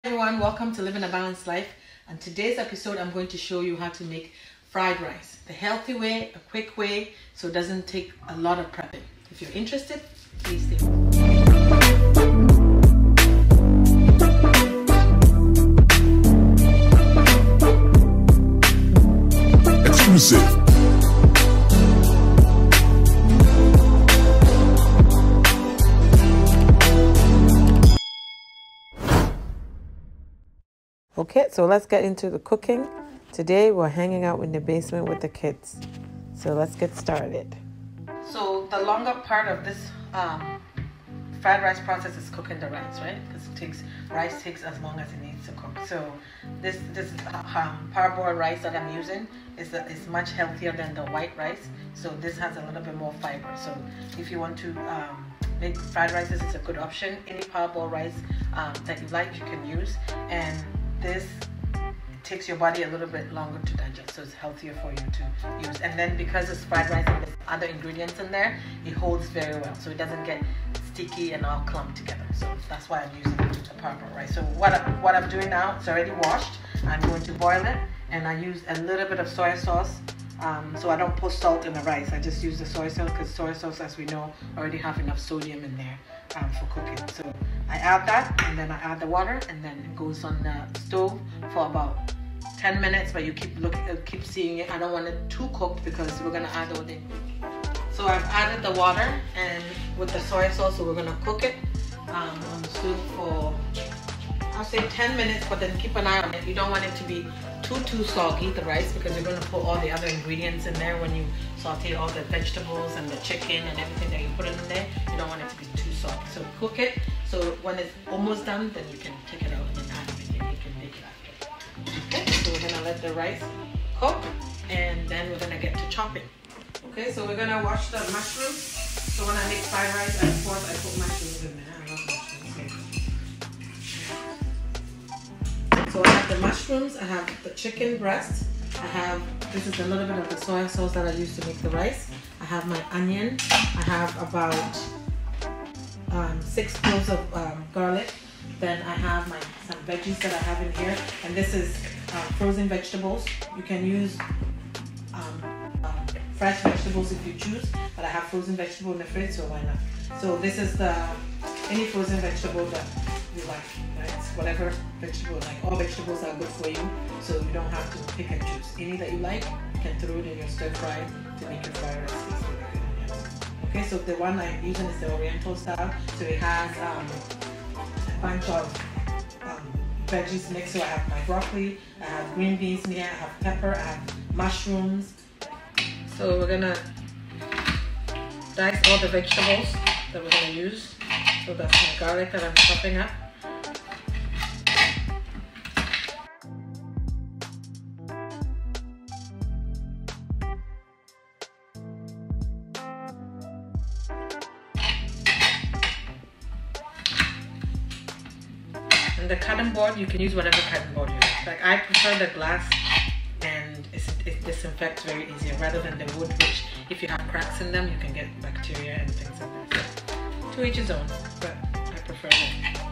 Everyone, welcome to Living a Balanced Life, and today's episode I'm going to show you how to make fried rice the healthy way, a quick way, so it doesn't take a lot of prepping. If you're interested, please stay tuned. Exclusive. Okay, so let's get into the cooking. Today we're hanging out in the basement with the kids. So let's get started. So the longer part of this fried rice process is cooking the rice, right? Because rice takes as long as it needs to cook. So this parboiled rice that I'm using is much healthier than the white rice. So this has a little bit more fiber. So if you want to make fried rice, this is a good option. Any parboiled rice that you like, you can use. And this takes your body a little bit longer to digest, so it's healthier for you to use. And then because it's fried rice and there's other ingredients in there, it holds very well, so it doesn't get sticky and all clumped together. So that's why I'm using the parboiled rice. So what I'm doing now, it's already washed. I'm going to boil it, and I use a little bit of soy sauce. So I don't put salt in the rice. I just use the soy sauce because soy sauce, as we know, already have enough sodium in there for cooking. So I add that, and then I add the water, and then it goes on the stove for about 10 minutes. But you keep seeing it. I don't want it too cooked because we're gonna add all the ingredients. So I've added the water and with the soy sauce, so we're gonna cook it on the stove for, I'll say 10 minutes, but then keep an eye on it. You don't want it to be too soggy, the rice, because you're going to put all the other ingredients in there when you saute all the vegetables and the chicken and everything that you put in there. You don't want it to be too soggy. So cook it. So when it's almost done, then you can take it out and then add it, and you can make it after. Okay, so we're going to let the rice cook, and then we're going to get to chopping. Okay, so we're going to wash the mushrooms. So when I make fried rice, of course, I put mushrooms in there. I love mushrooms. So I have the mushrooms, I have the chicken breast, this is a little bit of the soy sauce that I use to make the rice. I have my onion, I have about 6 cloves of garlic. Then I have some veggies that I have in here, and this is frozen vegetables. You can use fresh vegetables if you choose, but I have frozen vegetable in the fridge, so why not? So this is any frozen vegetable that you like, right? Whatever vegetable, like all vegetables are good for you, so you don't have to pick and choose. Any that you like, you can throw it in your stir fry to make your fried rice taste really good. Okay, so the one I'm using is the Oriental style, so it has a bunch of veggies mixed. So I have my broccoli, I have green beans in here, I have pepper, I have mushrooms. So we're gonna dice all the vegetables that we're gonna use. So that's my garlic that I'm chopping up. And the cutting board, you can use whatever cutting board you like. Like I prefer the glass, and it disinfects very easier rather than the wood, which if you have cracks in them, you can get bacteria and things like that. So, to each his own, but I prefer it.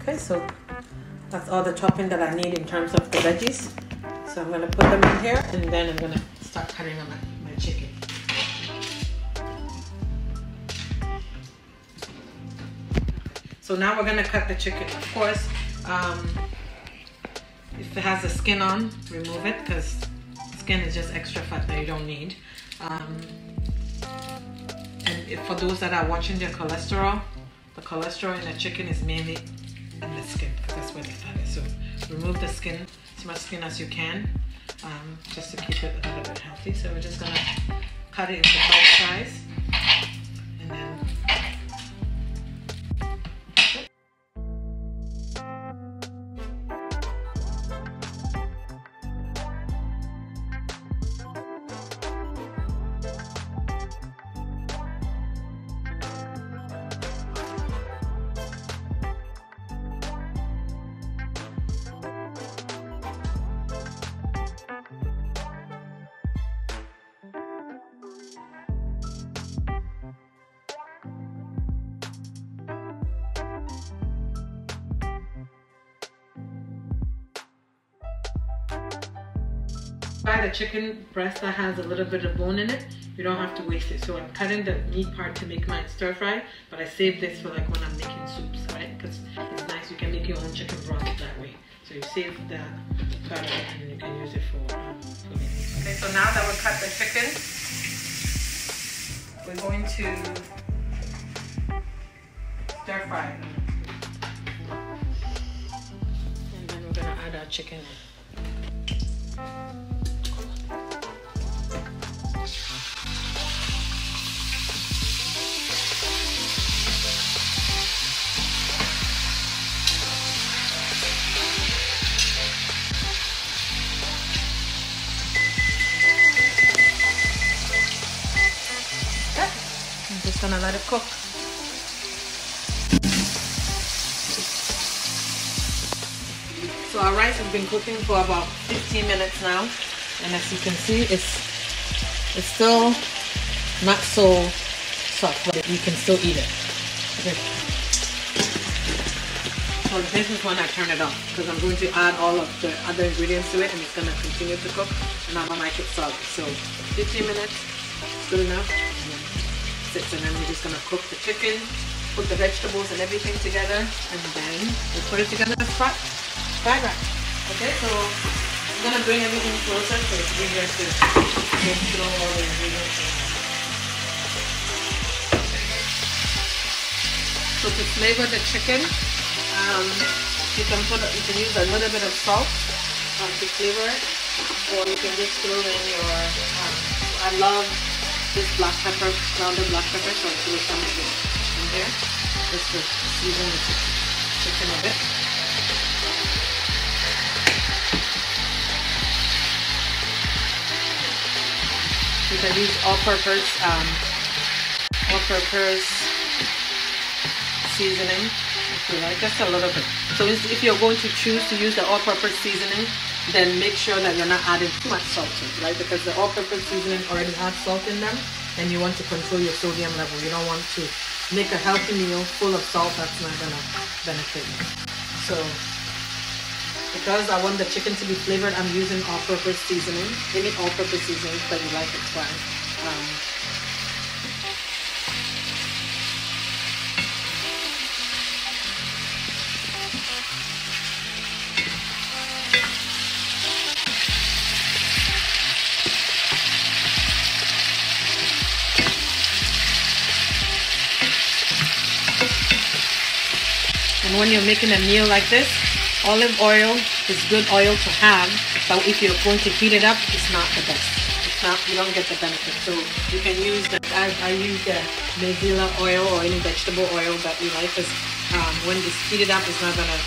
Okay, so that's all the chopping that I need in terms of the veggies. So I'm going to put them in here, and then I'm going to start cutting on my chicken. So now we're gonna cut the chicken. Of course, if it has the skin on, remove it, because skin is just extra fat that you don't need. And for those that are watching their cholesterol, the cholesterol in the chicken is mainly in the skin, because that's where the fat is. So remove the skin, as much skin as you can, just to keep it a little bit healthy. So we're just gonna cut it into bite size, and then the chicken breast that has a little bit of bone in it, you don't have to waste it. So I'm cutting the meat part to make mine stir fry, but I save this for like when I'm making soups, right? Because it's nice, you can make your own chicken broth that way. So you save that part of it and you can use it for making. Okay, so now that we cut the chicken, we're going to stir fry it. And then we're gonna add our chicken in. Just gonna let it cook. So our rice has been cooking for about 15 minutes now, and as you can see, it's still not so soft, but you can still eat it. Okay. So this is when I turn it off, because I'm going to add all of the other ingredients to it, and it's gonna continue to cook, and I want to make it soggy. So 15 minutes, good enough. And then we're just gonna cook the chicken, put the vegetables and everything together, and then we'll put it together as fried rice. Okay, so I'm gonna bring everything closer so it's easier to go through all the ingredients. So to flavor the chicken, you can use a little bit of salt to flavor it, or you can just throw in your. I love this black pepper, grounded black pepper, so I'll throw some of it in there just to season the chicken a bit. You can use all-purpose seasoning if you like, just a little bit. So if you're going to choose to use the all-purpose seasoning, then make sure that you're not adding too much salt to it, right? Because the all-purpose seasoning already has salt in them, and you want to control your sodium level. You don't want to make a healthy meal full of salt that's not gonna benefit you. So, because I want the chicken to be flavored, I'm using all-purpose seasoning. Any all-purpose seasoning that you like, it's fine. And when you're making a meal like this, olive oil is good oil to have, but if you're going to heat it up, it's not the best. It's not, you don't get the benefit. So you can use I use the Mezilla oil or any vegetable oil that you like, because when it's heated up, it's not gonna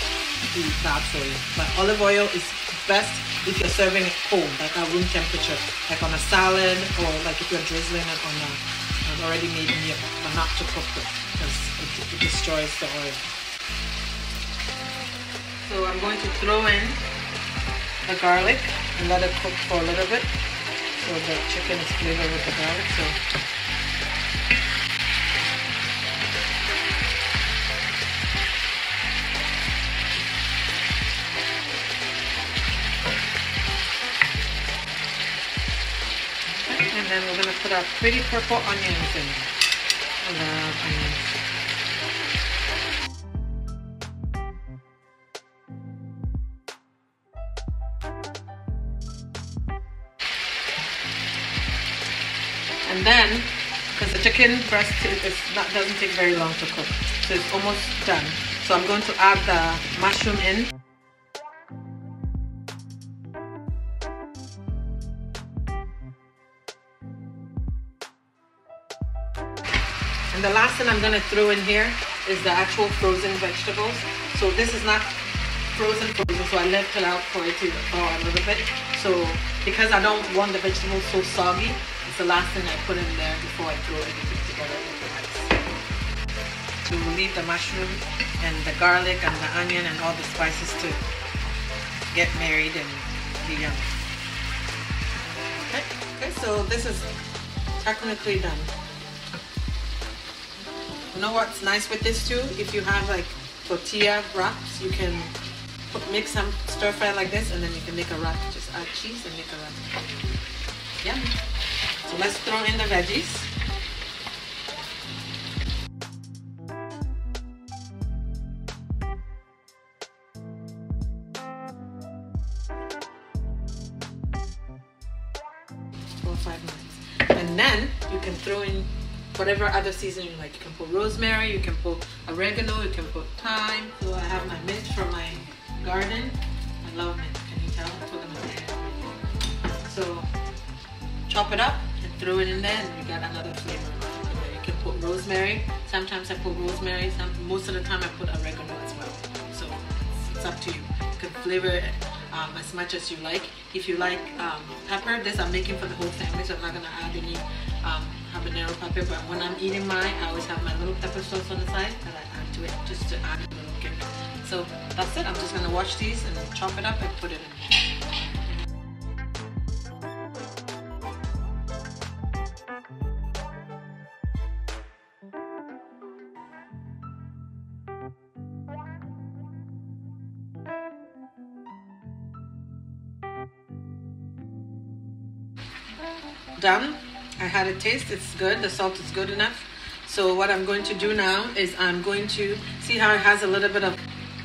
be bad for you. But olive oil is best if you're serving it cold, like at room temperature, like on a salad, or like if you're drizzling it on an already made meal, but not to cook it, because it destroys the oil. So I'm going to throw in the garlic and let it cook for a little bit, so the chicken is flavored with the garlic. So okay, and then we're going to put our pretty purple onions in. I love onions. And then, because the chicken breast doesn't take very long to cook, so it's almost done. So I'm going to add the mushroom in. And the last thing I'm going to throw in here is the actual frozen vegetables. So this is not frozen, so I left it out for it to thaw a little bit. So because I don't want the vegetables so soggy, it's the last thing I put in there before I throw everything together with the rice. To leave the mushroom and the garlic and the onion and all the spices to get married and be yummy. Okay, so this is technically done. You know what's nice with this too? If you have like tortilla wraps, you can make some stir fry like this, and then you can make a wrap. Just add cheese and make a wrap. Yummy. So let's throw in the veggies. For 5 minutes, and then you can throw in whatever other seasoning you like. You can put rosemary, you can put oregano, you can put thyme. So I have my mint from my garden. I love mint, can you tell? I put them in there. So chop it up and throw it in there, and you got another flavor. You can put rosemary. Sometimes I put rosemary, most of the time I put oregano as well. So it's up to you. You can flavor it as much as you like. If you like pepper, this I'm making for the whole family, so I'm not gonna add any habanero pepper, but when I'm eating mine, I always have my little pepper sauce on the side that I add to it, just to add a little kick. So that's it. I'm just gonna wash these and chop it up and put it in. Done. I had a taste. It's good. The salt is good enough. So what I'm going to do now is I'm going to see how it has a little bit of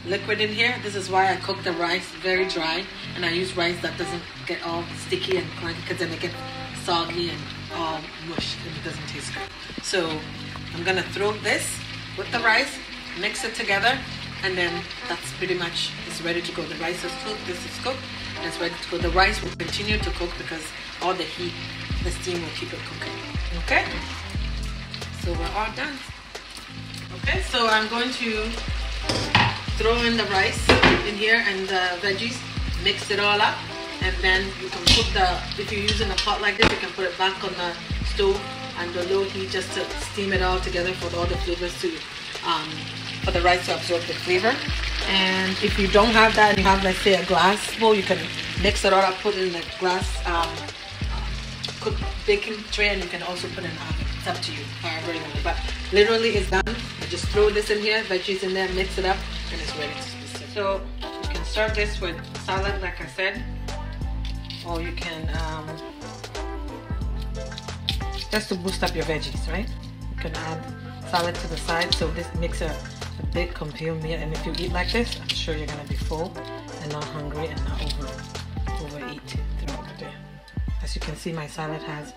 liquid in here. This is why I cook the rice very dry, and I use rice that doesn't get all sticky and clunky, because then it gets soggy and all mush and it doesn't taste good. So I'm gonna throw this with the rice, mix it together, and then that's pretty much, it's ready to go. The rice is cooked, this is cooked, and it's ready to go. The rice will continue to cook because all the heat, the steam will keep it cooking. Okay? So we're all done. Okay, so I'm going to throw in the rice in here and the veggies, mix it all up, and then you can put if you're using a pot like this, you can put it back on the stove under low heat just to steam it all together for all the flavors to, for the rice to absorb the flavor. And if you don't have that, and you have, let's say, a glass bowl, you can mix it all up, put it in the glass baking tray, and you can also put it in the oven. It's up to you, however you want it. But literally it's done. I just throw this in here, veggies in there, mix it up, and it's ready to be served. So you can serve this with salad, like I said, or you can just to boost up your veggies, right? You can add salad to the side, so this makes a big complete meal. And if you eat like this, I'm sure you're gonna be full and not hungry and not overeat throughout the day. As you can see, my salad has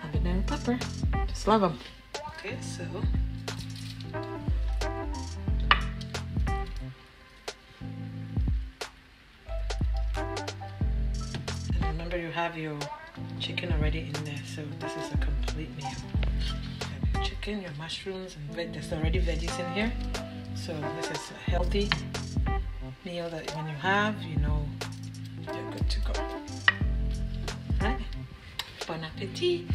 habanero pepper. Just love them. Okay, so and remember, you have your chicken already in there, so this is a complete meal. You have your chicken, your mushrooms, and there's already veggies in here. So this is a healthy meal that when you have, you know you're good to go. Right? Bon appetit.